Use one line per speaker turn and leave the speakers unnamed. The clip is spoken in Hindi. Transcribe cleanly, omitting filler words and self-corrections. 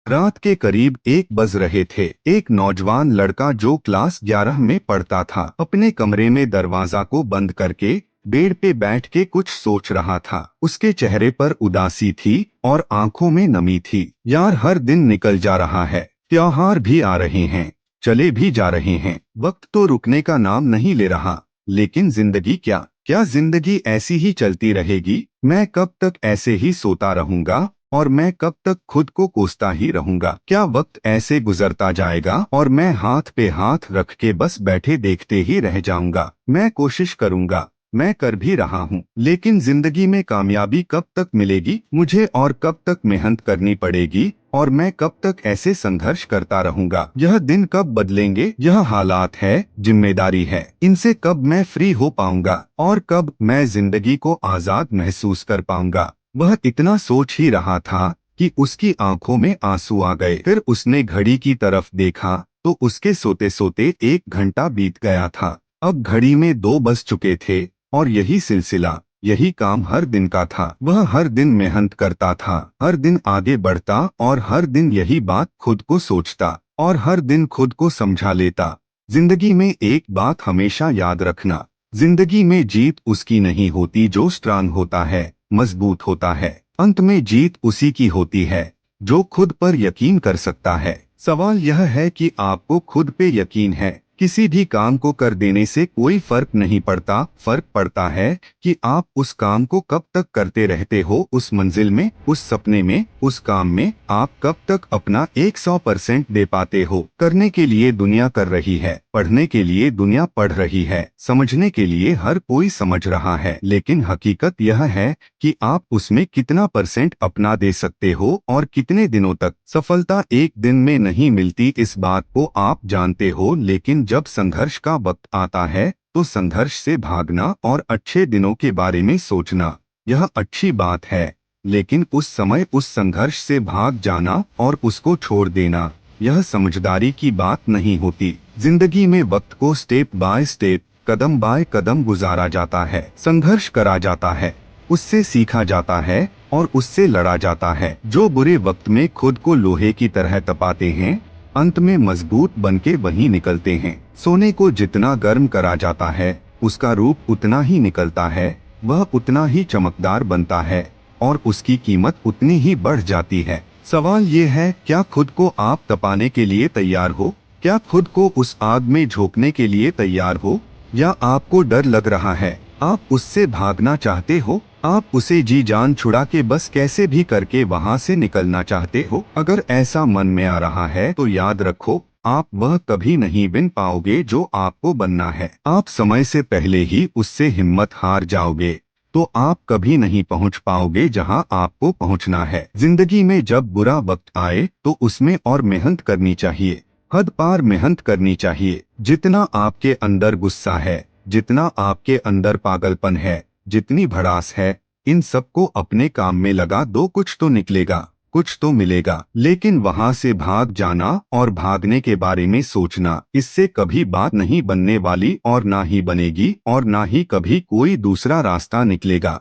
रात के करीब 1 बज रहे थे। एक नौजवान लड़का जो क्लास 11 में पढ़ता था अपने कमरे में दरवाजा को बंद करके बेड पे बैठ के कुछ सोच रहा था। उसके चेहरे पर उदासी थी और आंखों में नमी थी। यार, हर दिन निकल जा रहा है, त्योहार भी आ रहे हैं, चले भी जा रहे हैं, वक्त तो रुकने का नाम नहीं ले रहा। लेकिन जिंदगी क्या जिंदगी ऐसी ही चलती रहेगी? मैं कब तक ऐसे ही सोता रहूंगा और मैं कब तक खुद को कोसता ही रहूंगा? क्या वक्त ऐसे गुजरता जाएगा और मैं हाथ पे हाथ रख के बस बैठे देखते ही रह जाऊंगा? मैं कोशिश करूंगा, मैं कर भी रहा हूँ, लेकिन जिंदगी में कामयाबी कब तक मिलेगी मुझे? और कब तक मेहनत करनी पड़ेगी? और मैं कब तक ऐसे संघर्ष करता रहूंगा? यह दिन कब बदलेंगे? यह हालात है, जिम्मेदारी है, इनसे कब मैं फ्री हो पाऊंगा? और कब मैं जिंदगी को आजाद महसूस कर पाऊंगा? वह इतना सोच ही रहा था कि उसकी आंखों में आंसू आ गए। फिर उसने घड़ी की तरफ देखा तो उसके सोते सोते 1 घंटा बीत गया था। अब घड़ी में 2 बज चुके थे और यही सिलसिला, यही काम हर दिन का था। वह हर दिन मेहनत करता था, हर दिन आगे बढ़ता और हर दिन यही बात खुद को सोचता और हर दिन खुद को समझा लेता। जिंदगी में एक बात हमेशा याद रखना, जिंदगी में जीत उसकी नहीं होती जो स्ट्रांग होता है, मजबूत होता है। अंत में जीत उसी की होती है जो खुद पर यकीन कर सकता है। सवाल यह है कि आपको खुद पे यकीन है? किसी भी काम को कर देने से कोई फर्क नहीं पड़ता। फर्क पड़ता है कि आप उस काम को कब तक करते रहते हो। उस मंजिल में, उस सपने में, उस काम में आप कब तक अपना 100% दे पाते हो। करने के लिए दुनिया कर रही है, पढ़ने के लिए दुनिया पढ़ रही है, समझने के लिए हर कोई समझ रहा है, लेकिन हकीकत यह है कि आप उसमें कितना % अपना दे सकते हो और कितने दिनों तक। सफलता एक दिन में नहीं मिलती, इस बात को आप जानते हो, लेकिन जब संघर्ष का वक्त आता है तो संघर्ष से भागना और अच्छे दिनों के बारे में सोचना, यह अच्छी बात है। लेकिन उस समय उस संघर्ष से भाग जाना और उसको छोड़ देना, यह समझदारी की बात नहीं होती। जिंदगी में वक्त को स्टेप बाय स्टेप, कदम बाय कदम गुजारा जाता है, संघर्ष करा जाता है, उससे सीखा जाता है और उससे लड़ा जाता है। जो बुरे वक्त में खुद को लोहे की तरह तपाते हैं, अंत में मजबूत बनके वहीं निकलते हैं। सोने को जितना गर्म करा जाता है, उसका रूप उतना ही निकलता है, वह उतना ही चमकदार बनता है और उसकी कीमत उतनी ही बढ़ जाती है। सवाल ये है, क्या खुद को आप तपाने के लिए तैयार हो? क्या खुद को उस आग में झोंकने के लिए तैयार हो? या आपको डर लग रहा है, आप उससे भागना चाहते हो, आप उसे जी जान छुड़ा के बस कैसे भी करके वहां से निकलना चाहते हो? अगर ऐसा मन में आ रहा है तो याद रखो, आप वह कभी नहीं बन पाओगे जो आपको बनना है। आप समय से पहले ही उससे हिम्मत हार जाओगे तो आप कभी नहीं पहुंच पाओगे जहां आपको पहुंचना है। जिंदगी में जब बुरा वक्त आए तो उसमें और मेहनत करनी चाहिए, हद पार मेहनत करनी चाहिए। जितना आपके अंदर गुस्सा है, जितना आपके अंदर पागलपन है, जितनी भड़ास है, इन सबको अपने काम में लगा दो, कुछ तो निकलेगा, कुछ तो मिलेगा। लेकिन वहां से भाग जाना और भागने के बारे में सोचना, इससे कभी बात नहीं बनने वाली और ना ही बनेगी और ना ही कभी कोई दूसरा रास्ता निकलेगा।